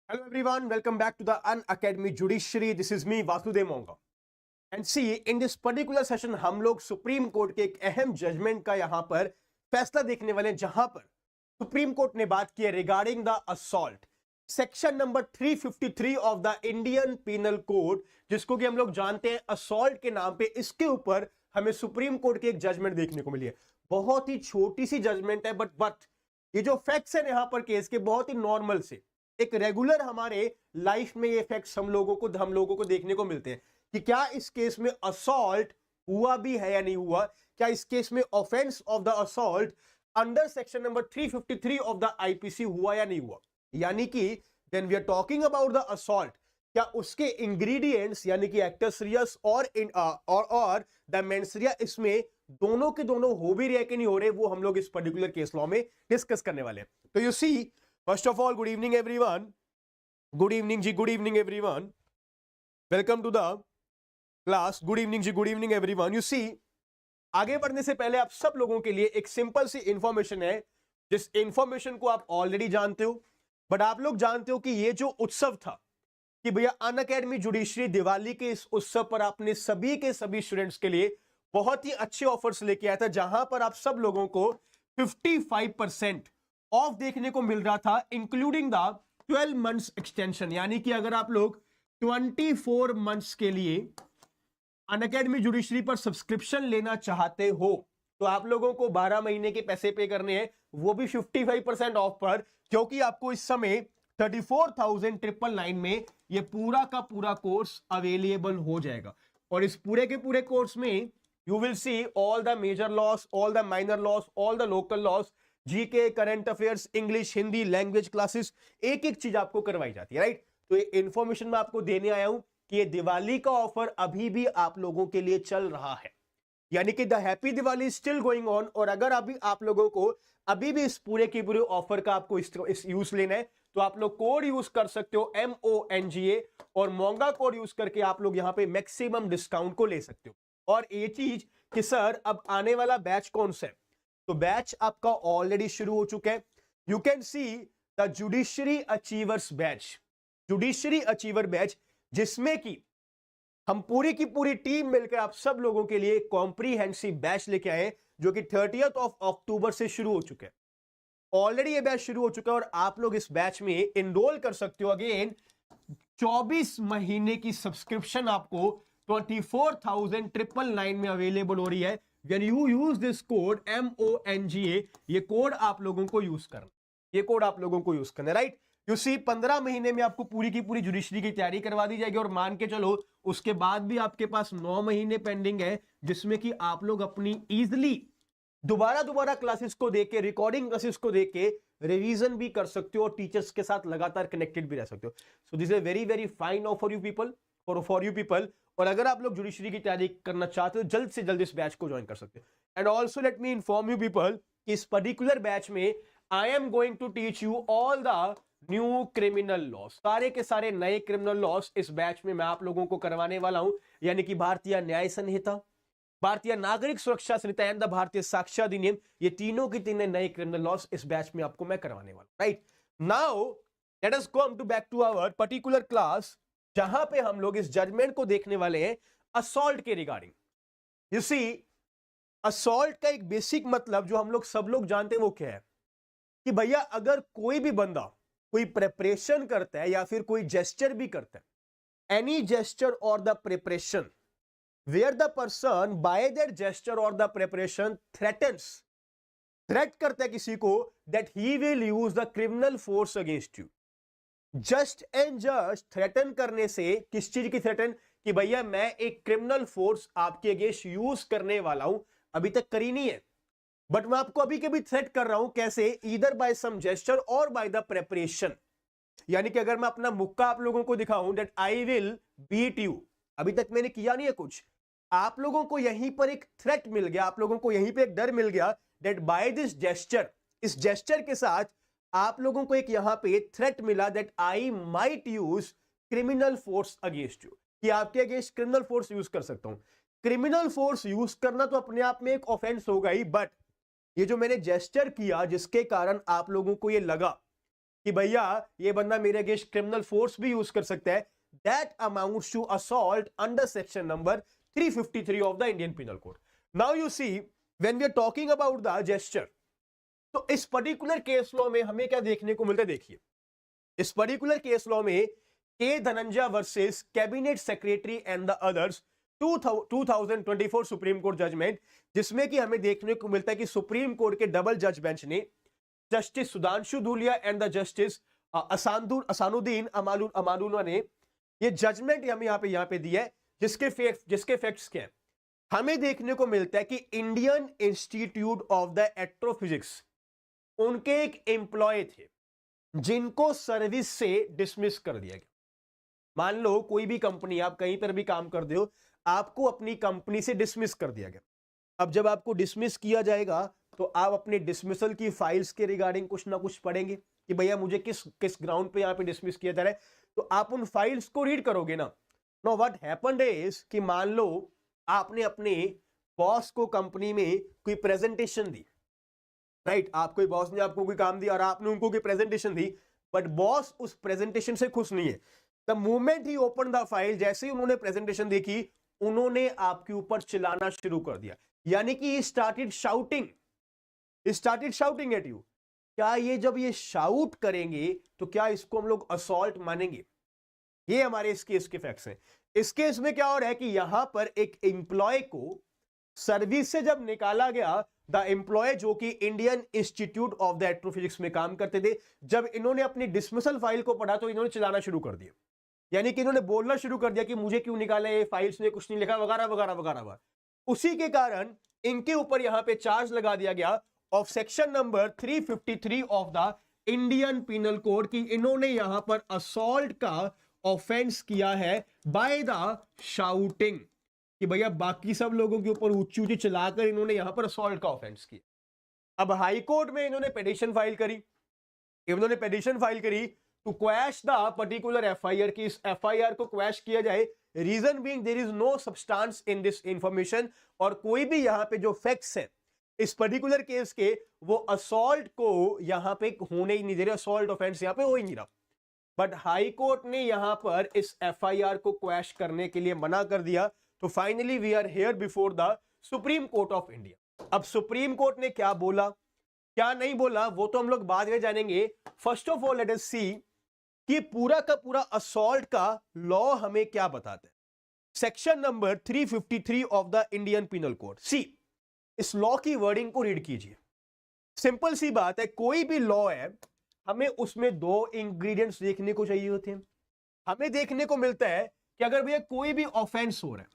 Hello everyone, welcome back to the Unacademy Judiciary. This is me Vasudev Monga. And see, in this particular session हम लोग supreme court के एक अहम judgement का यहां पर फैसला देखने वाले हैं, जहां पर सुप्रीम कोर्ट ने बात की है regarding the assault section number 353 of the Indian penal code, जिसको कि हम लोग जानते हैं असॉल्ट के नाम पे। इसके ऊपर हमें सुप्रीम कोर्ट की एक जजमेंट देखने को मिली है। बहुत ही छोटी सी जजमेंट है, बट ये जो फैक्ट्स है यहां पर केस के बहुत ही नॉर्मल से एक रेगुलर हमारे लाइफ में ये फैक्ट्स हम लोगों को देखने को मिलते हैं कि क्या इस केस में असॉल्ट हुआ भी है या नहीं हुआ, क्या इस केस में offence of the assault under section number 353 of the IPC हुआ या नहीं हुआ। यानी कि when we are talking about the assault, क्या उसके इंग्रेडिएंट्स यानी कि एक्टस रियस और द मेंस रिया, इसमें दोनों के दोनों हो भी रहे कि नहीं हो रहे, वो हम लोग इस पर्टिकुलर केस लॉ में डिस्कस करने वाले हैं। तो you see, first of all, good evening everyone. Good evening जी, good evening everyone, welcome to the class. Good evening जी, good evening everyone. You see, आगे बढ़ने से पहले आप सब लोगों के लिए एक सिंपल सी इंफॉर्मेशन है, जिस इंफॉर्मेशन को आप ऑलरेडी जानते हो, बट आप लोग जानते हो कि ये जो उत्सव था कि भैया अनअकैडमी जुडिशरी दिवाली के इस उत्सव पर आपने सभी के सभी स्टूडेंट्स के लिए बहुत ही अच्छे ऑफर्स लेके आया था, जहां पर आप सब लोगों को 55% ऑफ देखने को मिल रहा था, इंक्लूडिंग द 12 मंथ्स एक्सटेंशन। यानी कि अगर आप लोग 24 मंथ्स के लिए अनअकैडमी जुडिशरी पर सब्सक्रिप्शन लेना चाहते हो तो आप लोगों को 12 महीने के पैसे पे करने हैं, वो भी 55% ऑफ पर, क्योंकि आपको इस समय 34,999 में ये पूरा का पूरा कोर्स अवेलेबल हो जाएगा। और इस पूरे के पूरे कोर्स में you will see all the major laws, all the minor laws, all the local laws, GK, current affairs, English, Hindi, language classes, एक एक चीज आपको करवाई जाती है, राइट। तो ये इंफॉर्मेशन मैं आपको देने आया हूं कि ये दिवाली का ऑफर अभी भी आप लोगों के लिए चल रहा है, यानी कि the happy Diwali still going on. और अगर अभी आप लोगों को अभी भी इस पूरे के पूरे ऑफर का आपको इस यूज लेना है तो आप लोग कोड यूज कर सकते हो MONGA, और मोंगा कोड यूज करके आप लोग यहां पे मैक्सिमम डिस्काउंट को ले सकते हो। और ये चीज कि सर अब आने वाला बैच कौन सा है, तो बैच आपका ऑलरेडी शुरू हो चुका है। You can see the judiciary achievers batch, judiciary achiever batch, जिसमें कि हम पूरी की पूरी टीम मिलकर आप सब लोगों के लिए कॉम्प्रीहेंसिव बैच लेके आए, जो कि 30 अक्टूबर से शुरू हो चुके हैं। ऑलरेडी ये बैच शुरू हो चुका है और आप लोग इस बैच में इनरोल कर सकते हो। अगेन 24 महीने की सब्सक्रिप्शन आपको 24,999 में अवेलेबल हो रही है। When you use this code MONGA, ये कोड आप लोगों को यूज करना, ये कोड आप लोगों को यूज करना, राइट। यू सी, 15 महीने में आपको पूरी की पूरी जुडिशरी की तैयारी करवा दी जाएगी, और मान के चलो उसके बाद भी आपके पास 9 महीने पेंडिंग है, जिसमें कि आप लोग अपनी इजिली दोबारा क्लासेस को देख के, रिकॉर्डिंग क्लासेस को देख के रिवीजन भी कर सकते हो और टीचर्स के साथ लगातार कनेक्टेड भी रह सकते हो। So this is very very fine offer for you people, for you people. और अगर आप लोग जुडिशरी की तैयारी करना चाहते हो, जल्द से जल्द इस बैच को ज्वाइन कर सकते हो। And also let me inform you people, इस पर्टिकुलर बैच में I am going to teach you all the new criminal laws, सारे के सारे नए क्रिमिनल लॉस इस बैच में मैं आप लोगों को करवाने वाला हूं। यानी कि भारतीय न्याय संहिता, भारतीय नागरिक सुरक्षा संहिता एंड द भारतीय साक्ष्य अधिनियम, ये तीनों की तीनों नए क्रिमिनल लॉस इस बैच में आपको मैं करवाने वाला हूं, right. Now let us come to back to our particular class, जहां पे हम लोग इस जजमेंट को देखने वाले हैं असॉल्ट के रिगार्डिंग। यू सी, असॉल्ट का एक बेसिक मतलब जो हम लोग सब लोग जानते हैं वो क्या है कि भैया अगर कोई भी बंदा कोई प्रिपरेशन करता है या फिर कोई जेस्चर भी करता है, any gesture or the preparation where the person by that gesture or the preparation threatens, threat करता है किसी को that he will use the criminal force against you. Just and just threaten करने से, किस चीज की थ्रेटन, कि भैया मैं एक क्रिमिनल फोर्स आपके अगेंस्ट यूज करने वाला हूं, अभी तक करी नहीं है बट मैं आपको अभी के भी थ्रेट कर रहा हूं। कैसे? ईदर बाय सम जेस्चर और बाय द प्रेपरेशन। यानी कि अगर मैं अपना मुक्का आप लोगों को दिखाऊं that I will beat you, अभी तक मैंने किया नहीं है कुछ, आप लोगों को यहीं पर एक थ्रेट मिल गया, आप लोगों को यहीं पर एक डर मिल गया दैट बाय दिस जेस्चर, इस जेस्चर के साथ आप लोगों को एक यहां पे थ्रेट मिला that I might use criminal force against you, कि आपके अगेंस्ट क्रिमिनल फोर्स यूज कर सकता हूं। क्रिमिनल फोर्स यूज करना तो अपने आप में एक ऑफेंस होगा ही, बट ये जो मैंने जेस्चर किया जिसके कारण आप लोगों को ये लगा कि भैया ये बंदा मेरे अगेंस्ट क्रिमिनल फोर्स भी यूज कर सकता है, that amounts to assault under section number 353 of the Indian penal code. Now you see when we are talking about the gesture, तो इस पर्टिकुलर केस लॉ में हमें क्या देखने को मिलता है, देखिए इस पर्टिकुलर केस लॉ में K Dhananjay versus cabinet secretary and the others 2024 supreme court judgment, जिसमें कि हमें देखने को मिलता है कि सुप्रीम कोर्ट के डबल जज बेंच ने justice Sudhanshu Dhulia and the justice Asanuddin Amanullah ने ये जजमेंट हमें यहां पे दी है, जिसके फैक्ट्स क्या है, हमें देखने को मिलता है कि Indian institute of the astrophysics, उनके एक एम्प्लॉय थे जिनको सर्विस से डिसमिस कर दिया गया। मान लो कोई भी कंपनी, आप कहीं पर भी काम करते हो, आपको अपनी कंपनी से डिसमिस कर दिया गया। अब जब आपको डिसमिस किया जाएगा तो आप अपने डिसमिसल की फाइल्स के रिगार्डिंग कुछ ना कुछ पढ़ेंगे कि भैया मुझे किस ग्राउंड पे यहाँ पे डिसमिस किया जा रहा है, तो आप उन फाइल्स को रीड करोगे ना। नो व्हाट हैपेंड इज कि मान लो आपने अपने बॉस को कंपनी में कोई प्रेजेंटेशन दी, राइट, आपको बॉस ने आपको कोई काम दिया और आपने उनको कोई प्रेजेंटेशन दी, बट बॉस उस प्रेजेंटेशन से खुश नहीं है। The moment he open the file, जैसे ही उन्होंने प्रेजेंटेशन देखी, उन्होंने आपके ऊपर चिल्लाना शुरू कर दिया, यानी कि स्टार्टेड शाउटिंग एट यू। क्या ये जब ये शाउट करेंगे तो क्या इसको हम लोग असॉल्ट मानेंगे? ये हमारे इस केस के फैक्ट्स हैं। इस केस में क्या हो रहा है कि यहां पर एक एम्प्लॉय को सर्विस से जब निकाला गया, द एम्प्लॉय जो कि Indian institute of the astrophysics में काम करते थे, जब इन्होंने अपनी डिसमिसल फाइल को पढ़ा तो इन्होंने चिल्लाना शुरू कर दिया, यानी कि इन्होंने बोलना शुरू कर दिया कि मुझे क्यों निकाला, ये फाइल्स में कुछ नहीं लिखा, वगैरह वगैरह वगैरह। उसी के कारण इनके ऊपर यहां पे चार्ज लगा दिया गया of section number 353 of the Indian penal code की इन्होंने यहां पर असॉल्ट का ऑफेंस किया है बाय द शाउटिंग, कि भैया बाकी सब लोगों के ऊपर ऊंची ऊंची चलाकर इन्होंने यहां पर असॉल्ट का ऑफेंस किया। अब हाई कोर्ट में इन्होंने पिटीशन फाइल करी to quash the particular FIR, की इस एफआईआर को क्वैश किया जाए। Reason being there is no substance in this information, और कोई भी यहां पे जो फैक्ट्स है इस पर्टिकुलर केस के, वो असॉल्ट को यहां पे होने ही नहीं दे रहे, असॉल्ट ऑफेंस यहां पे हो ही नहीं रहा। बट हाई कोर्ट ने यहां पर इस एफआईआर को क्वैश करने के लिए मना कर दिया। तो finally we are here before the Supreme Court of India. अब सुप्रीम कोर्ट ने क्या बोला, क्या नहीं बोला, वो तो हम लोग बाद में जानेंगे। First of all let us see कि पूरा का पूरा असॉल्ट का लॉ हमें क्या बताता है। Section number 353 of the Indian penal code. See, इस लॉ की वर्डिंग को रीड कीजिए। सिंपल सी बात है, कोई भी लॉ है हमें उसमें दो इंग्रेडिएंट्स देखने को चाहिए होते हैं। हमें देखने को मिलता है कि अगर भैया कोई भी ऑफेंस हो रहा है,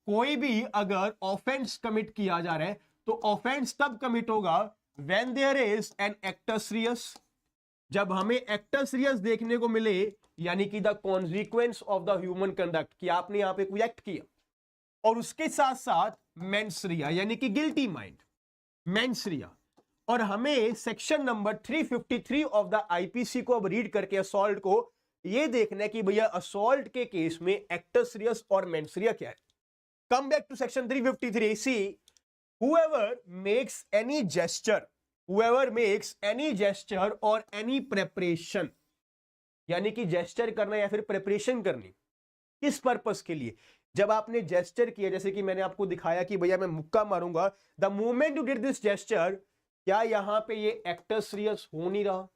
कोई भी अगर ऑफेंस कमिट किया जा रहा है, तो ऑफेंस तब कमिट होगा when there is an actus reus, जब हमें एक्टस रियस देखने को मिले, यानी कि the consequence of the human conduct, कि आपने यहां पे कोई एक्ट किया, और उसके साथ साथ मेंस रिया, यानी कि गिल्टी माइंड, मेंस रिया। और हमें section number 353 of the IPC को अब रीड करके असॉल्ट को ये देखना है कि भैया असॉल्ट के केस में एक्टस रियस और मेंस रिया क्या है। Come back to section 353। See, whoever makes any gesture or any preparation, यानी कि जेस्चर करना या फिर प्रेपरेशन करनी, किस पर्पस के लिए? जब आपने जेस्चर किया, जैसे कि मैंने आपको दिखाया कि भैया मैं मुक्का मारूंगा, the moment you did this gesture, क्या यहां पे ये एक्टस रियस हो नहीं रहा?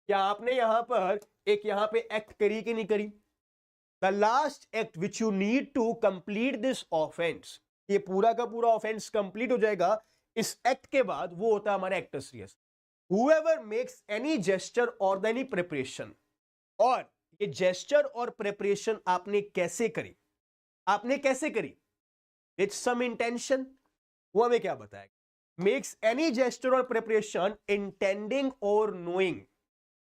क्या आपने यहां पर एक्ट करी कि नहीं करी? The last act which you need to complete this offence, ये पूरा का पूरा ऑफेंस कंप्लीट हो जाएगा इस एक्ट के बाद, वो होता है हमारा acts Reis. Whoever makes any gesture or any preparation, और ये जेस्चर और प्रेपरेशन आपने कैसे करी? It's some intention, वो हमें क्या बताएगा? Makes any gesture or preparation intending or knowing,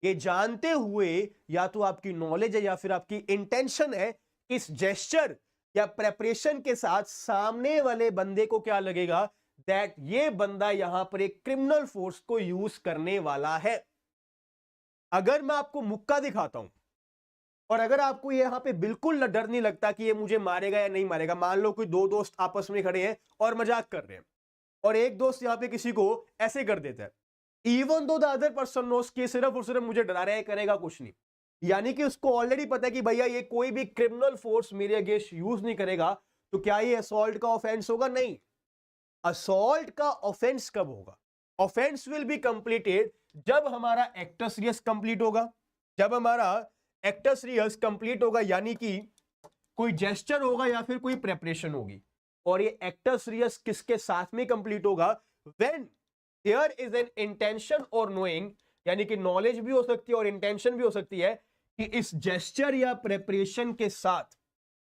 ये जानते हुए, या तो आपकी नॉलेज है या फिर आपकी इंटेंशन है, इस जेस्चर या प्रेपरेशन के साथ सामने वाले बंदे को क्या लगेगा, दैट ये बंदा यहां पर एक क्रिमिनल फोर्स को यूज करने वाला है। अगर मैं आपको मुक्का दिखाता हूं और अगर आपको यहां पे बिल्कुल डर नहीं लगता कि ये मुझे मारेगा या नहीं मारेगा, मान लो कोई दो दोस्त आपस में खड़े हैं और मजाक कर रहे हैं, और एक दोस्त यहां पे किसी को ऐसे कर देता है, even though the other person nose कि सिर्फ और सिर्फ मुझे डरा रहा है, करेगा कुछ नहीं, यानी कि उसको ऑलरेडी पता है कि भैया ये कोई भी क्रिमिनल फोर्स मेरे अगेंस्ट यूज नहीं करेगा, तो क्या ये असॉल्ट का ऑफेंस होगा? नहीं। असॉल्ट का ऑफेंस कब होगा? ऑफेंस विल बी कंप्लीटेड जब हमारा एक्टस रियस कंप्लीट होगा। जब हमारा एक्टस रियस कंप्लीट होगा यानी कि कोई जेस्चर होगा या फिर कोई प्रेपरेशन होगी, और ये एक्टस रियस किसके साथ में कंप्लीट होगा? When there is an intention or knowing, यानी कि नॉलेज भी हो सकती है और इंटेंशन भी हो सकती है कि इस जेस्चर या प्रेपरेशन के साथ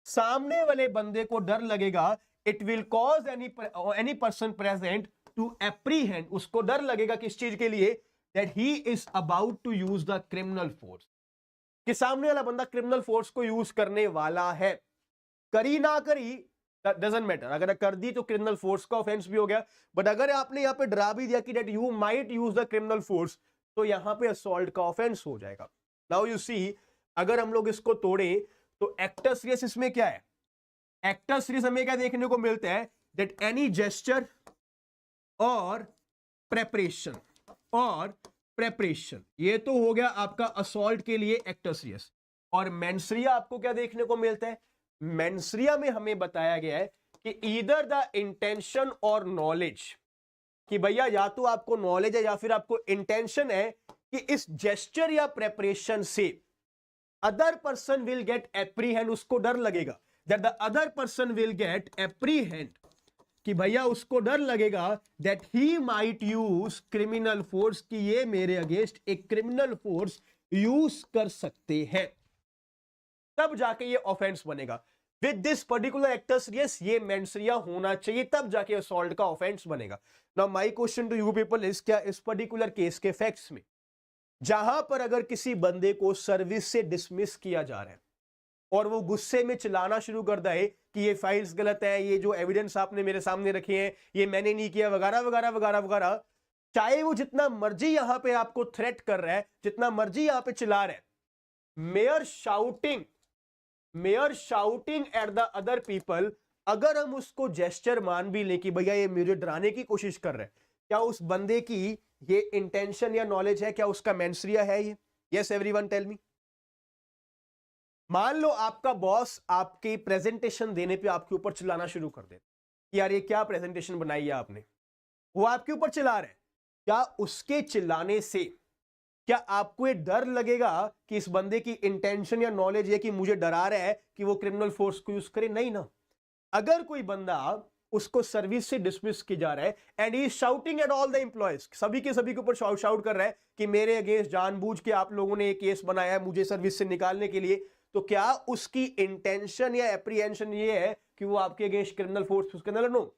सामने वाले बंदे को डर लगेगा, it will cause any person present to apprehend, उसको डर लगेगा किस चीज के लिए? That he is about to use the criminal force, कि सामने वाला बंदा क्रिमिनल फोर्स को यूज करने वाला है। करी ना करी डजंट मैटर, अगर कर दी तो क्रिमिनल फोर्स का ऑफेंस भी हो गया, बट अगर आपने यहां पे डरा भी दिया कि that you might use the criminal force, तो यहां पे असॉल्ट का ऑफेंस हो जाएगा। नाउ यू सी, अगर हम लोग इसको तोड़े तो एक्टस रियस इसमें क्या है? एक्टस रियस हमें क्या देखने को मिलता है? दैट एनी जेस्चर और प्रेपरेशन, ये तो हो गया आपका असॉल्ट के लिए एक्टस रियस। और मेंसरिया आपको क्या देखने को मिलता है? मेंसरिया में हमें बताया गया है कि ईदर द इंटेंशन और नॉलेज, कि भैया या तो आपको नॉलेज है या फिर आपको इंटेंशन है कि इस जेस्चर या प्रेपरेशन से other person will get apprehend, उसको डर लगेगा, that the other person will get apprehend, कि भैया उसको डर लगेगा that he might use criminal force, कि ये मेरे अगेंस्ट एक क्रिमिनल फोर्स यूज कर सकते हैं, तब जाके ये ऑफेंस बनेगा। With this particular acts Reis ये मेंसरिया होना चाहिए, तब जाके असॉल्ट का ऑफेंस बनेगा। Now my question to you people is, क्या इस पर्टिकुलर केस के फैक्ट्स में जहां पर अगर किसी बंदे को सर्विस से डिसमिस किया जा रहा है और वो गुस्से में चिल्लाना शुरू करता है कि ये फाइल्स गलत है, ये जो एविडेंस आपने मेरे सामने रखे हैं ये मैंने नहीं किया, वगैरह वगैरह वगैरह वगैरह, चाहे वो जितना मर्जी यहां पे आपको थ्रेट कर रहा है, जितना मर्जी यहां पे चिल्ला रहा है, mayor shouting at the other people, अगर हम उसको जेस्चर मान भी ले कि भैया ये मुझे डराने की कोशिश कर रहा है, क्या उस बंदे की ये इंटेंशन या नॉलेज है? क्या उसका मेंसरिया है ये? Yes everyone tell me. मान लो आपका बॉस आपकी प्रेजेंटेशन देने पे आपके ऊपर चिल्लाना शुरू कर दे, यार ये क्या प्रेजेंटेशन बनाई है आपने, वो आपके ऊपर चिल्ला रहा है, क्या उसके चिल्लाने से क्या आपको ये डर लगेगा कि इस बंदे की इंटेंशन या नॉलेज है कि मुझे डरा रहा है कि वो क्रिमिनल फोर्स को यूज करे? नहीं ना। अगर कोई बंदा उसको सर्विस से डिसमिस किया जा रहा है and he is shouting at all the employees, सभी के ऊपर शाउट कर रहा है कि मेरे अगेंस्ट जानबूझ के आप लोगों ने एक केस बनाया है मुझे सर्विस से निकालने के लिए, तो क्या उसकी इंटेंशन या एप्रीहेंशन ये है कि वो आपके अगेंस्ट क्रिमिनल फोर्स उसके अंदर? नो।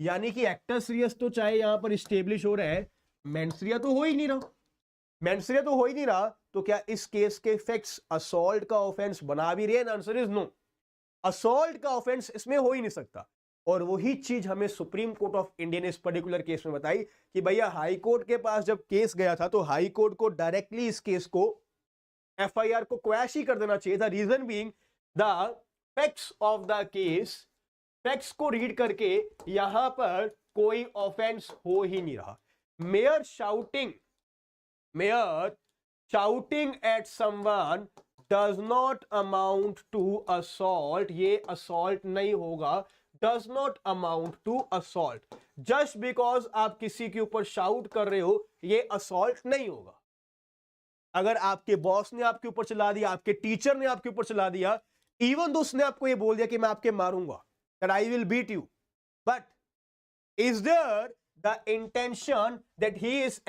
यानी कि एक्टस रियस तो चाहे यहां पर स्टेब्लिश हो रहा है, मेंसरिया तो हो ही नहीं रहा, तो क्या इस केस के फैक्ट्स असॉल्ट का ऑफेंस बना भी रहे हैं? आंसर इज नो, असॉल्ट का ऑफेंस इसमें हो ही नहीं सकता। और वही चीज हमें सुप्रीम कोर्ट ऑफ इंडिया ने इस पर्टिकुलर केस में बताई कि भैया हाई कोर्ट के पास जब केस गया था तो हाई कोर्ट को डायरेक्टली इस केस को एफआईआर को क्वैश ही कर देना चाहिए था। Reason being the facts of the case, facts को रीड करके यहां पर कोई ऑफेंस हो ही नहीं रहा। Mere shouting at someone does not amount to assault, ये असॉल्ट नहीं होगा, does not amount to assault. Just because आप किसी के ऊपर शाउट कर रहे हो ये असॉल्ट नहीं होगा। अगर आपके बॉस ने आपके ऊपर चला दिया, आपके टीचर ने आपके ऊपर चला दिया, इवन तो उसने आपको ये बोल दिया कि मैं आपके मारूंगा, that I will beat you, but is there the intention that he is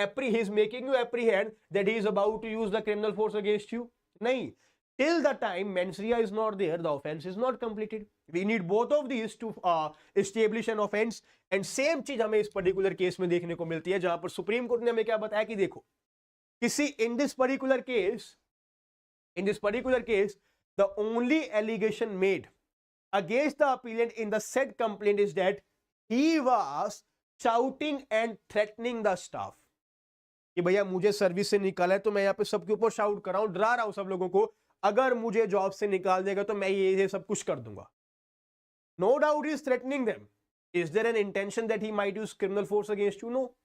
making you apprehend that he is about to use the criminal force against you? nahi, till the time mensaria is not there the offense is not completed. We need both of these to establish an offense, and same चीज हमें इस particular case में देखने को मिलती है जहां पर सुप्रीम कोर्ट ने हमें क्या बताया कि देखो किसी in this particular case the only allegation made against the appellant in the said complaint is that he was shouting and threatening the staff, कि भैया मुझे सर्विस से निकाला है तो मैं यहाँ पे सबके ऊपर शाउट कर रहा हूं, डरा रहा हूं सब लोगों को, अगर मुझे जॉब से निकाल देगा तो मैं ये सब कुछ कर दूंगा। No doubt he is threatening them. Is there an intention that he might use criminal force against you? No.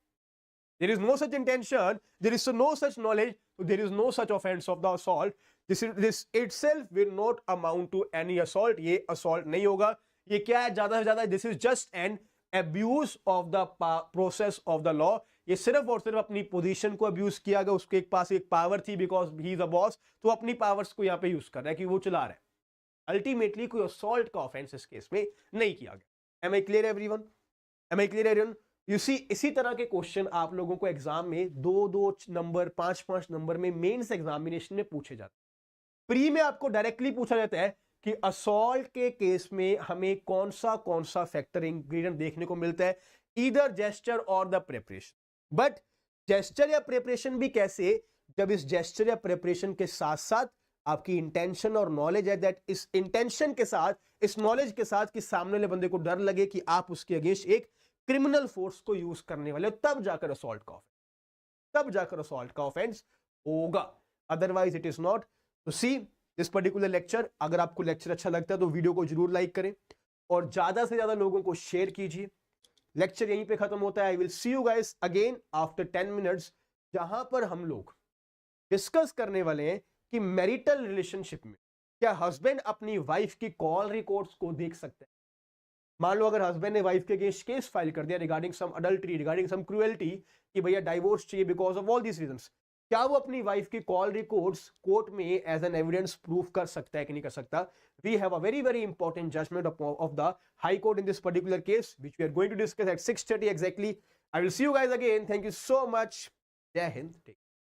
There is no such intention, there is no such knowledge, so there is no such offense of the assault. This itself will not amount to any assault. ये assault नहीं होगा. ये क्या है ज्यादा से ज्यादा? This is just an abuse of the process of the law. ये सिर्फ और सिर्फ अपनी पोजीशन को अब्यूज किया गया. उसके पास एक पावर थी because he is a boss, तो अपनी पावर्स को यहाँ पे यूज कर रहा है कि वो चला रहा है. अल्टीमेटली कोई असॉल्ट का ऑफेंस इस केस में नहीं किया गया. Am I clear everyone? Am I clear everyone? You see, इसी तरह के क्वेश्चन आप लोगों को एग्जाम में 2-2 नंबर 5-5 नंबर में मेंस एग्जामिनेशन में पूछे जाते हैं. प्री में आपको डायरेक्टली पूछा जाता है कि असॉल्ट के केस में हमें कौन सा फैक्टर इंग्रेडिएंट देखने को मिलता है, either gesture or the preparation. But gesture या प्रिपरेशन भी कैसे, जब इस जेस्चर या प्रिपरेशन के साथ साथ आपकी इंटेंशन और नॉलेज है, दैट इस इंटेंशन के साथ, इस नॉलेज के साथ कि सामने वाले बंदे को डर लगे कि आप उसके अगेंस्ट एक क्रिमिनल फोर्स को यूज करने वाले हो, तब जाकर असॉल्ट का ऑफेंस होगा. Otherwise it is not. तो सी दिस पर्टिकुलर लेक्चर, अगर आपको लेक्चर अच्छा लगता है तो वीडियो को जरूर लाइक करें और ज्यादा से ज्यादा लोगों को शेयर कीजिए. लेक्चर यहीं पे खत्म होता है. आई will see you guys again after 10 minutes, जहां पर हम लोग डिस्कस करने वाले हैं कि मैरिटल रिलेशनशिप में क्या हस्बैंड अपनी वाइफ की कॉल रिकॉर्ड्स को देख सकते हैं. मान लो अगर हस्बैंड ने वाइफ के अगेंस्ट केस फाइल कर दिया regarding some adultery, regarding some cruelty, कि भैया डाइवोर्स चाहिए because of all this reasons, क्या वो अपनी वाइफ की कॉल रिकॉर्ड्स कोर्ट में एज एन एविडेंस प्रूफ कर सकता है कि नहीं कर सकता? We have a very important judgement of the high court in this particular case which we are going to discuss at 6:30 exactly. I will see you guys again. Thank you so much. जय हिंद.